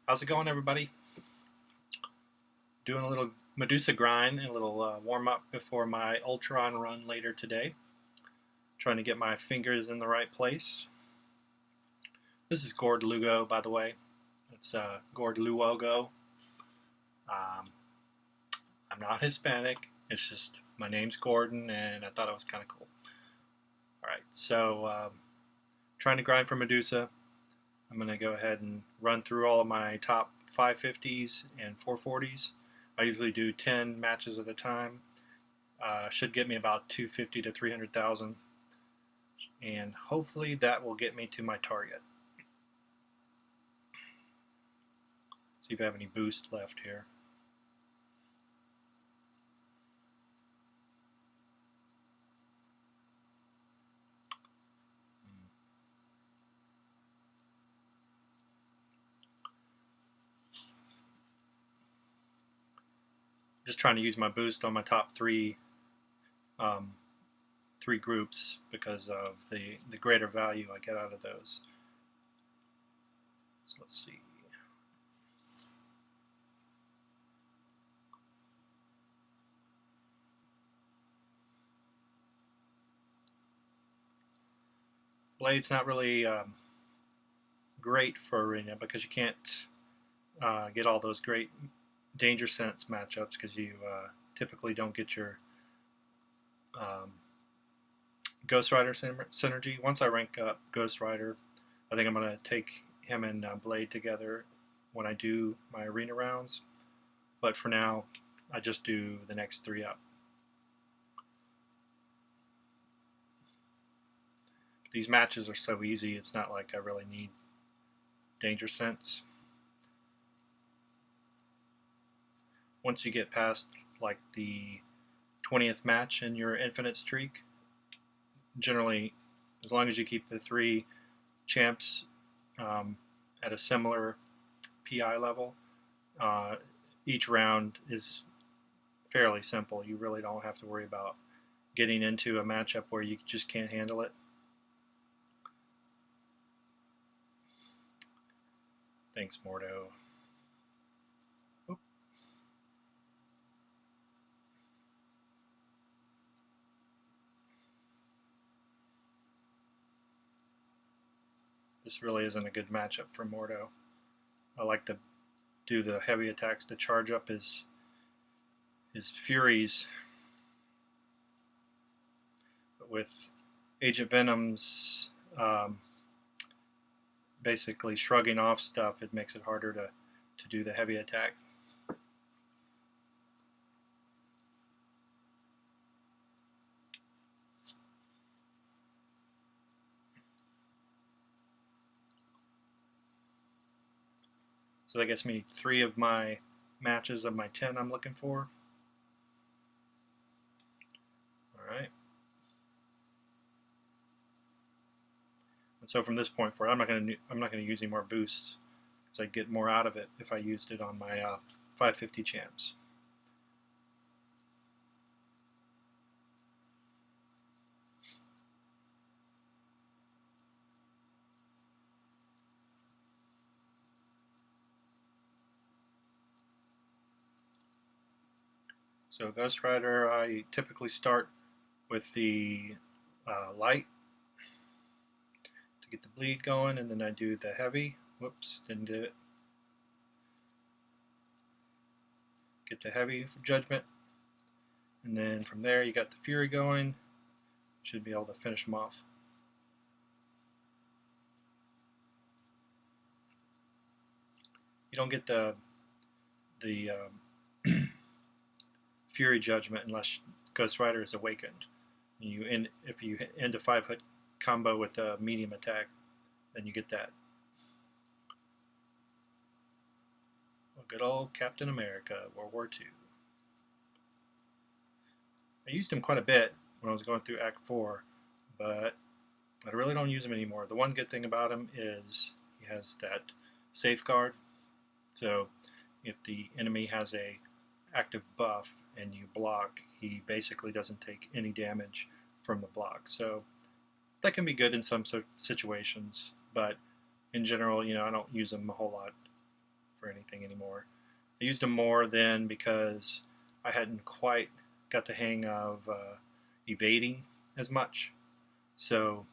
How's it going, everybody? Doing a little Medusa grind, a little warm up before my Ultron run later today. Trying to get my fingers in the right place. This is Gord Lugo, by the way. It's Gord Luogo. Um, I'm not Hispanic. It's just my name's Gordon, and I thought it was kind of cool. All right, so trying to grind for Medusa. I'm going to go ahead and run through all of my top 550s and 440s. I usually do 10 matches at a time. Should get me about 250 to 300,000, and hopefully that will get me to my target. See if I have any boost left here. Just trying to use my boost on my top three groups because of the greater value I get out of those. So let's see. Blade's not really great for arena because you can't get all those great danger sense matchups because you typically don't get your Ghost Rider synergy. Once I rank up Ghost Rider, I think I'm going to take him and Blade together when I do my arena rounds. But for now, I just do the next three up. These matches are so easy, it's not like I really need danger sense. Once you get past like the 20th match in your infinite streak, generally, as long as you keep the three champs at a similar PI level, each round is fairly simple. You really don't have to worry about getting into a matchup where you just can't handle it. Thanks, Mordo. Oop. This really isn't a good matchup for Mordo. I like to do the heavy attacks to charge up his Furies. But with Agent Venom's basically shrugging off stuff, it makes it harder to do the heavy attack. So that gets me 3 of my matches of my 10 I'm looking for. Alright. And so from this point forward, I'm not going to use any more boosts, because I'd get more out of it if I used it on my 550 champs. So Ghost Rider, I typically start with the light to get the bleed going, and then I do the heavy. Whoops, didn't do it. Get the heavy for judgment, and then from there you got the Fury going. Should be able to finish them off. You don't get the Fury judgment unless Ghost Rider is awakened. If you end a 5-hit combo with a medium attack, then you get that. Well, good old Captain America, World War II. I used him quite a bit when I was going through Act 4, but I really don't use him anymore. The one good thing about him is he has that safeguard. So if the enemy has a active buff and you block, he basically doesn't take any damage from the block. So that can be good in some situations, but in general, I don't use them a whole lot for anything anymore. I used them more then because I hadn't quite got the hang of evading as much. So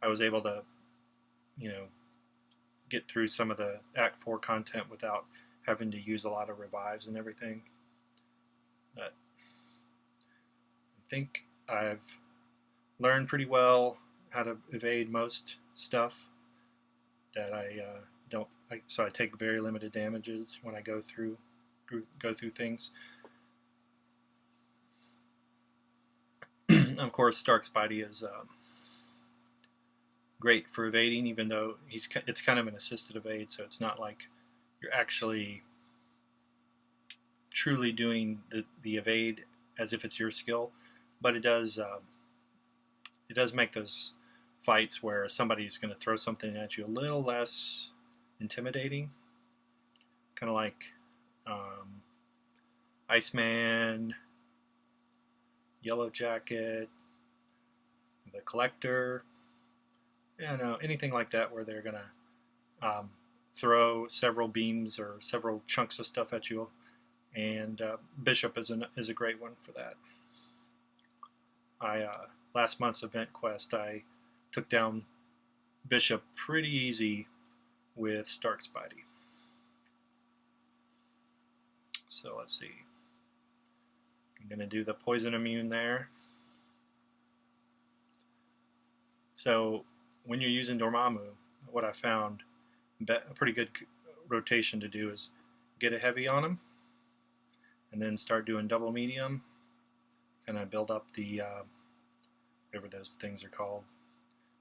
I was able to, you know, get through some of the Act 4 content without having to use a lot of revives and everything. But I think I've learned pretty well how to evade most stuff that I don't. So I take very limited damages when I go through things. Of course, Stark Spidey is great for evading, even though it's kind of an assisted evade, so it's not like you're actually truly doing the evade as if it's your skill. But it does make those fights where somebody's going to throw something at you a little less intimidating, kind of like Iceman, Yellow Jacket, the Collector, anything like that where they're going to throw several beams or several chunks of stuff at you, and Bishop is a great one for that. Last month's event quest, I took down Bishop pretty easy with Stark Spidey. So let's see. I'm going to do the poison immune there. So when you're using Dormammu, what I found a pretty good rotation to do is get a heavy on him, and then start doing double medium, and I build up the whatever those things are called.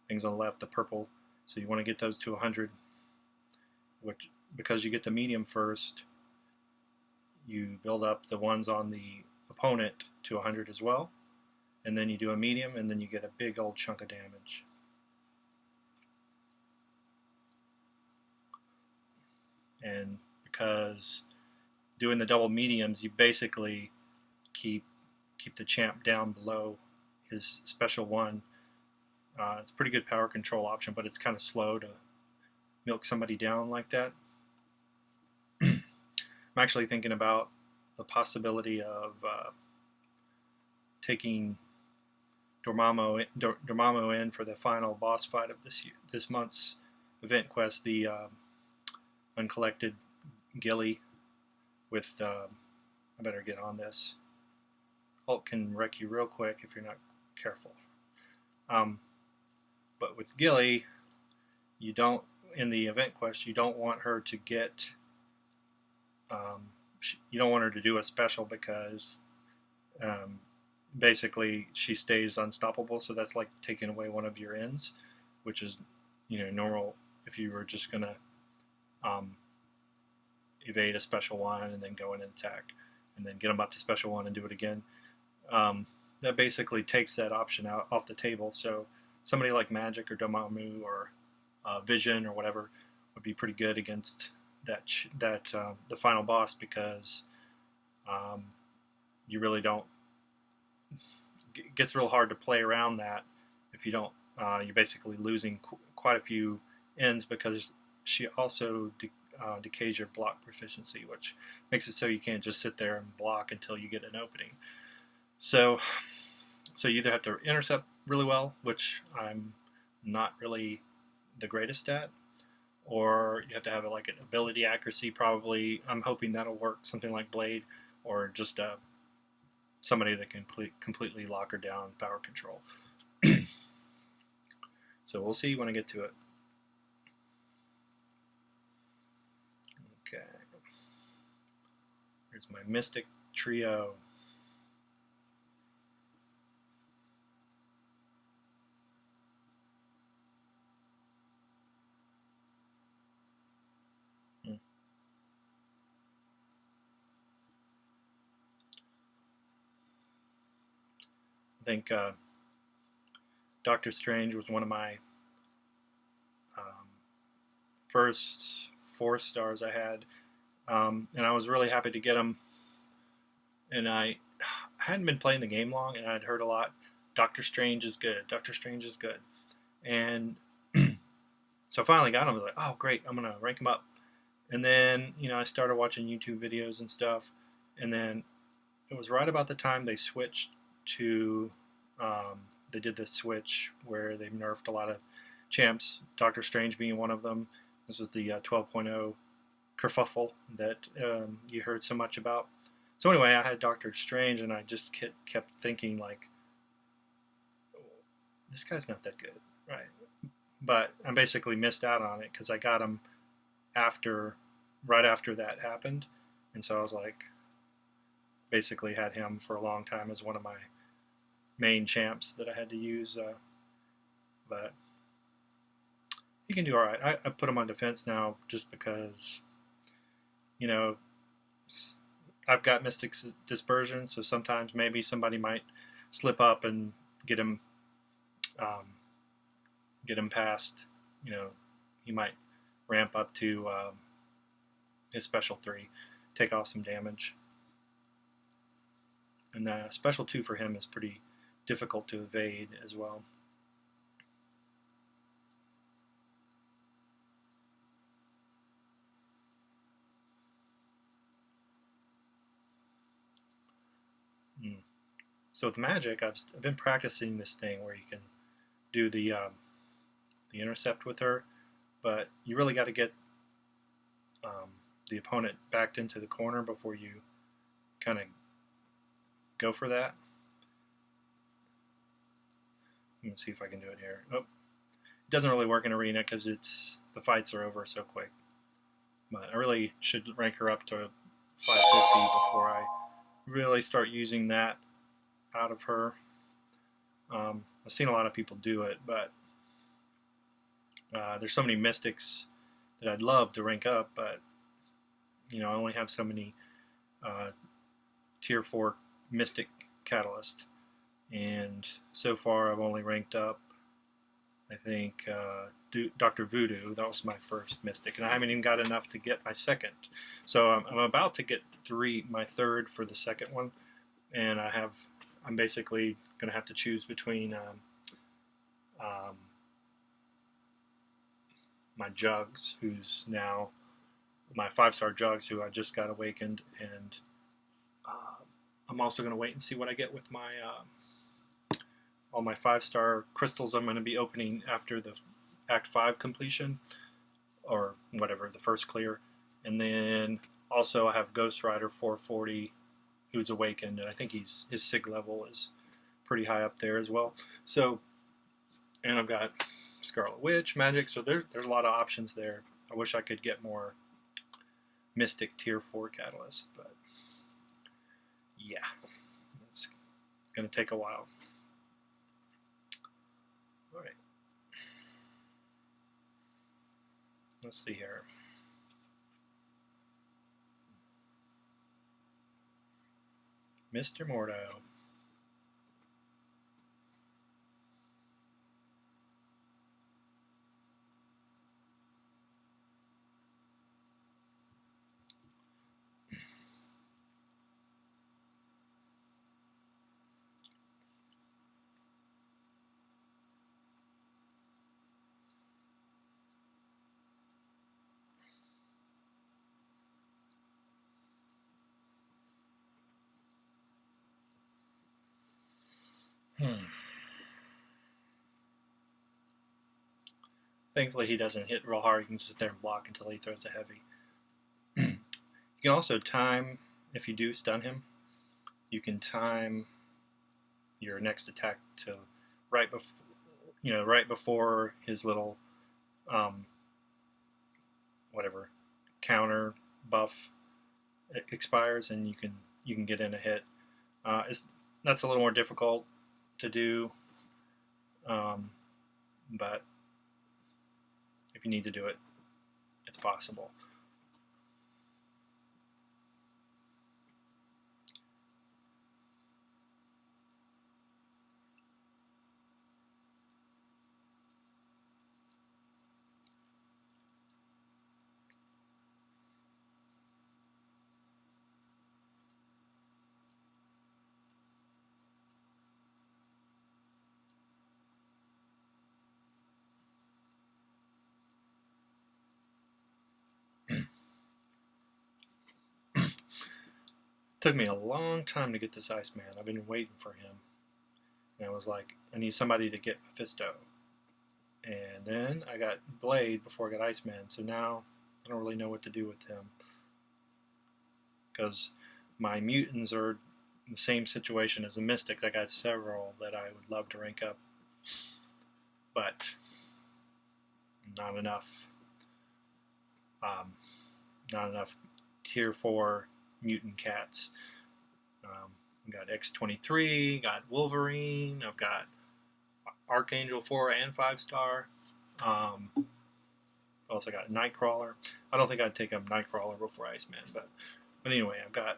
Things on the left, the purple. So you want to get those to 100, which because you get the medium first, you build up the ones on the opponent to 100 as well, and then you do a medium, and then you get a big old chunk of damage. And because doing the double mediums, you basically keep the champ down below his special one. It's a pretty good power control option, but it's kind of slow to milk somebody down like that. I'm actually thinking about the possibility of taking Dormammu in for the final boss fight of this month's event quest, the uncollected Gilly with I better get on this. Hulk can wreck you real quick if you're not careful. But with Gilly, you don't, in the event quest, you don't want her to get, you don't want her to do a special because basically she stays unstoppable, so that's like taking away one of your ends, which is, normal if you were just going to evade a special one and then go in and attack, and then get them up to special one and do it again. That basically takes that option out off the table. So somebody like Magic or Dormammu or Vision or whatever would be pretty good against the final boss, because you really don't. It gets real hard to play around that if you don't. You're basically losing quite a few ends, because she also decays your block proficiency, which makes it so you can't just sit there and block until you get an opening. So you either have to intercept really well, which I'm not really the greatest at, or you have to have like an ability accuracy. Probably, I'm hoping that'll work. Something like Blade, or just somebody that can completely lock her down, power control. So we'll see when I get to it. Okay. Here's my Mystic Trio. I think Doctor Strange was one of my first 4 stars I had, and I was really happy to get him. And I hadn't been playing the game long, and I'd heard a lot, Doctor Strange is good, Doctor Strange is good. And so I finally got him. I was like, oh great, I'm going to rank him up. And then, I started watching YouTube videos and stuff. And then it was right about the time they switched to, they did this switch where they nerfed a lot of champs, Doctor Strange being one of them. This is the 12.0 kerfuffle that you heard so much about. So anyway, I had Doctor Strange, and I just kept thinking, like, this guy's not that good, right? But I basically missed out on it because I got him right after that happened, and so I was like, basically had him for a long time as one of my main champs that I had to use. But he can do all right. I put him on defense now just because, you know, I've got Mystic Dispersion, so sometimes maybe somebody might slip up and get him past. He might ramp up to his special 3, take off some damage. And the special 2 for him is pretty difficult to evade as well. So with magic, I've been practicing this thing where you can do the intercept with her, but you really got to get the opponent backed into the corner before you kind of go for that. Let me see if I can do it here. Oh, it doesn't really work in arena because the fights are over so quick. But I really should rank her up to 550 before I really start using that out of her. I've seen a lot of people do it, but there's so many mystics that I'd love to rank up, but I only have so many tier 4 mystic catalyst, and so far I've only ranked up, I think, Dr. Voodoo. That was my first mystic, and I haven't even got enough to get my second. So I'm about to get my third for the second one, and I'm basically going to have to choose between my Jugs, who's now my 5-star Jugs, who I just got awakened, and I'm also going to wait and see what I get with my all my 5-star crystals I'm going to be opening after the Act 5 completion, or whatever, the first clear. And then also I have Ghost Rider 440, who's awakened, and I think his SIG level is pretty high up there as well. So, and I've got Scarlet Witch, Magic, so there's a lot of options there. I wish I could get more Mystic Tier 4 Catalyst, but yeah, it's going to take a while. Alright. Let's see here. Mr. Mordo. Thankfully he doesn't hit real hard. You can sit there and block until he throws a heavy. You can also time, if you do stun him, you can time your next attack to right before his little whatever counter buff expires, and you can get in a hit. That's a little more difficult to do, but if you need to do it, it's possible. Took me a long time to get this Iceman. I've been waiting for him. And I was like, I need somebody to get Mephisto. And then I got Blade before I got Iceman. So now I don't really know what to do with him. Because my mutants are in the same situation as the Mystics. I got several that I would love to rank up. But not enough. Not enough tier 4 mutant cats. I've got X-23, got Wolverine, I've got Archangel 4 and 5-star. Also got Nightcrawler. I don't think I'd take up Nightcrawler before Iceman, but anyway, I've got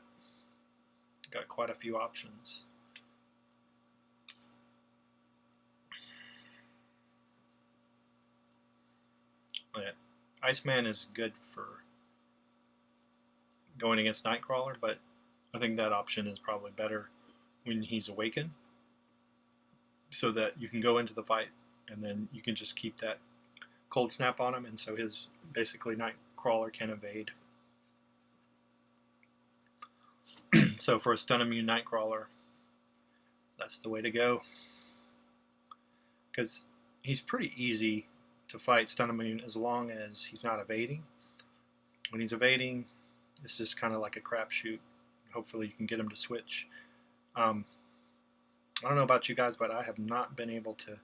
quite a few options. But Iceman is good for going against Nightcrawler, but I think that option is probably better when he's awakened, so that you can go into the fight and then you can just keep that cold snap on him, and so his basically Nightcrawler can evade. So for a stun immune Nightcrawler, that's the way to go, because he's pretty easy to fight stun immune as long as he's not evading. When he's evading, it's just kind of like a crapshoot. Hopefully you can get him to switch. I don't know about you guys, but I have not been able to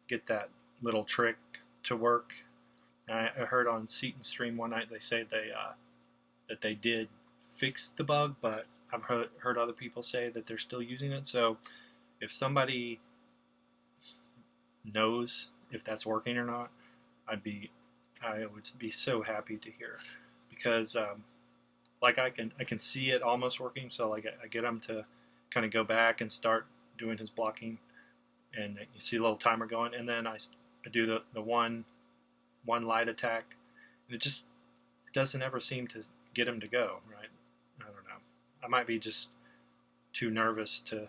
get that little trick to work. I heard on Seaton's stream one night they say that they did fix the bug, but I've heard other people say that they're still using it. So if somebody knows if that's working or not, I would be so happy to hear, because like I can see it almost working. So like I get him to kind of go back and start doing his blocking, and you see a little timer going, and then I do the one light attack, and it doesn't ever seem to get him to go right. I don't know. I might be just too nervous to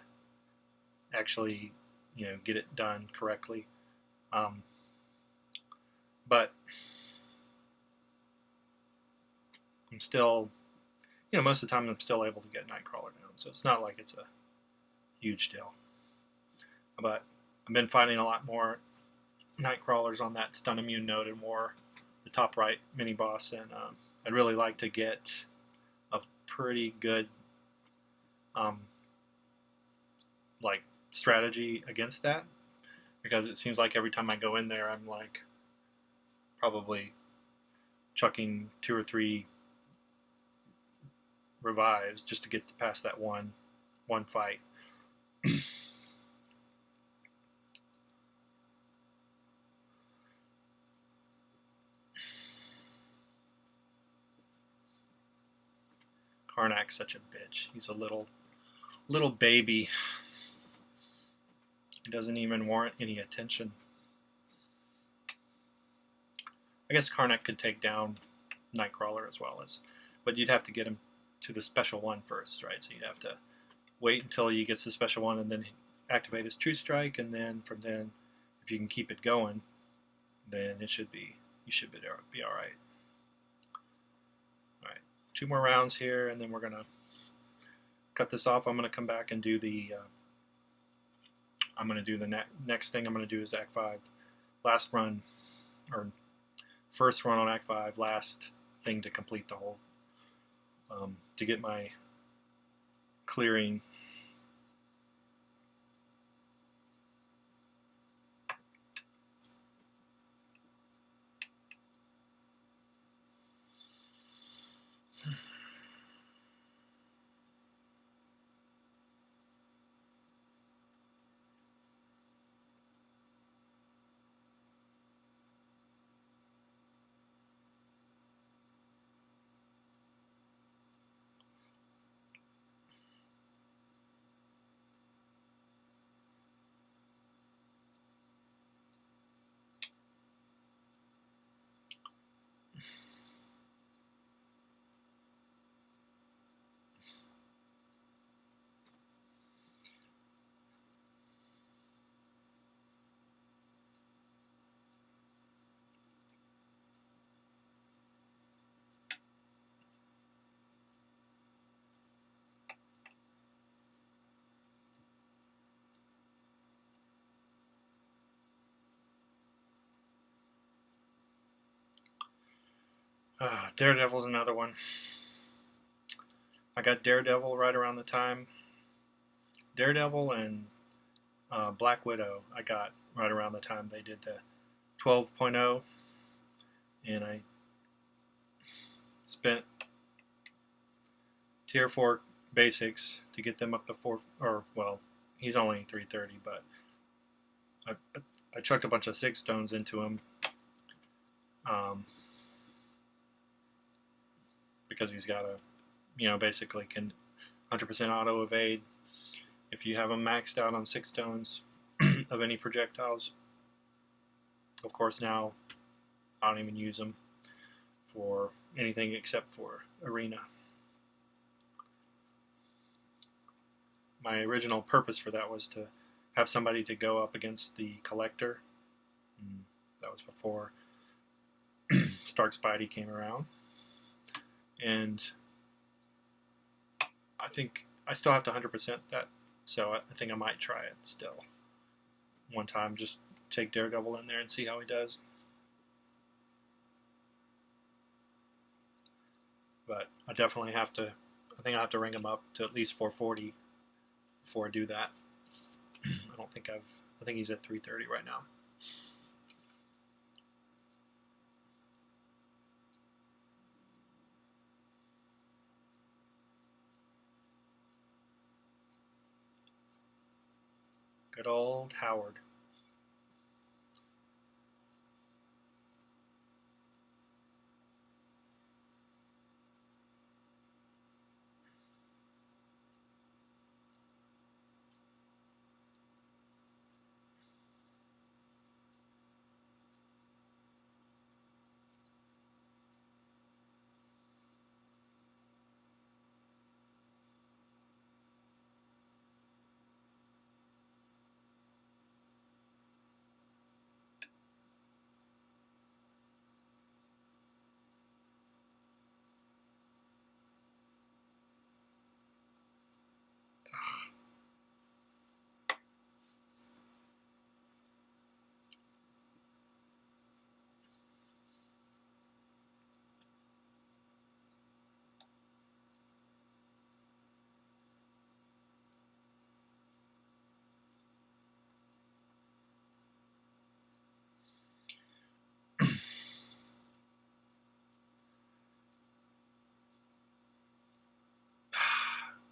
actually get it done correctly. But I'm still, most of the time I'm still able to get Nightcrawler down, so it's not like it's a huge deal. But I've been fighting a lot more Nightcrawlers on that stun immune node and more the top right mini boss, and I'd really like to get a pretty good like strategy against that, because it seems like every time I go in there I'm like probably chucking 2 or 3 revives just to get past that one fight. Karnak's such a bitch. He's a little baby. He doesn't even warrant any attention. I guess Karnak could take down Nightcrawler as well as, but you'd have to get him to the special one first, right? So you'd have to wait until he gets the special one and then activate his True Strike, and then from then, if you can keep it going, then you should be all right. All right, 2 more rounds here, and then we're gonna cut this off. I'm gonna come back and do the. I'm gonna do the next thing. I'm gonna do is Act 5, last run, or first run on Act 5, last thing to complete the whole. To get my clearing. Daredevil's another one. I got Daredevil right around the time. Daredevil and Black Widow I got right around the time they did the 12.0, and I spent tier 4 basics to get them up to 4, or well, he's only 330, but I chucked a bunch of 6 stones into him because he's got a, basically can 100% auto evade. If you have him maxed out on 6 stones of any projectiles, of course now I don't even use them for anything except for arena. My original purpose for that was to have somebody to go up against the collector. That was before Stark Spidey came around. And I think I still have to 100% that, so I think I might try it still. One time, just take Daredevil in there and see how he does. But I definitely have to, I think I have to ring him up to at least 440 before I do that. I think he's at 330 right now. Good old Howard.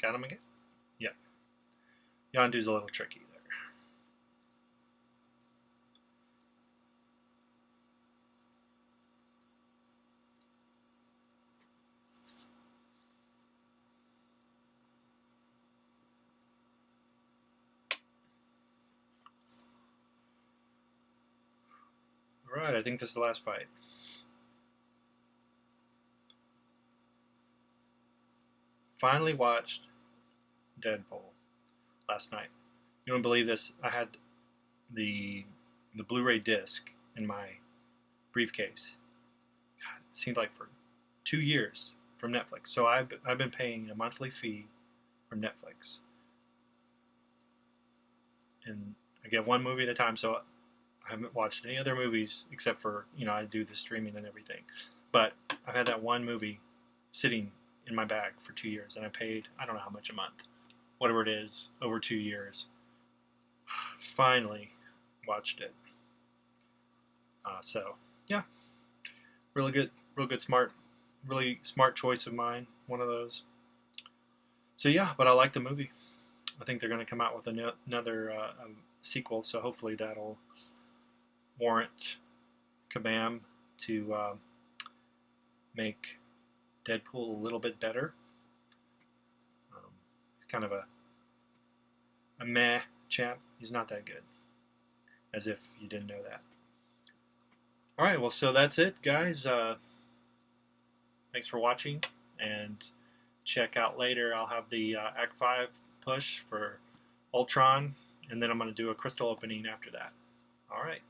Got him again? Yeah. Yondu's a little tricky there. Alright, I think this is the last fight. Finally watched Deadpool last night. You don't believe this? I had the Blu-ray disc in my briefcase. God, it seemed like for 2 years from Netflix. So I've been paying a monthly fee from Netflix, and I get one movie at a time. So I haven't watched any other movies except for I do the streaming and everything. But I've had that one movie sitting in my bag for 2 years, and I paid I don't know how much a month, whatever it is, over 2 years. Finally watched it. So yeah, real good, really smart choice of mine. One of those. So yeah, but I like the movie. I think they're going to come out with another sequel, so hopefully that'll warrant Kabam to make Deadpool a little bit better. He's kind of a meh champ. He's not that good. As if you didn't know that. Alright, well, so that's it, guys. Thanks for watching, and check out later. I'll have the Act 5 push for Ultron, and then I'm going to do a crystal opening after that. Alright.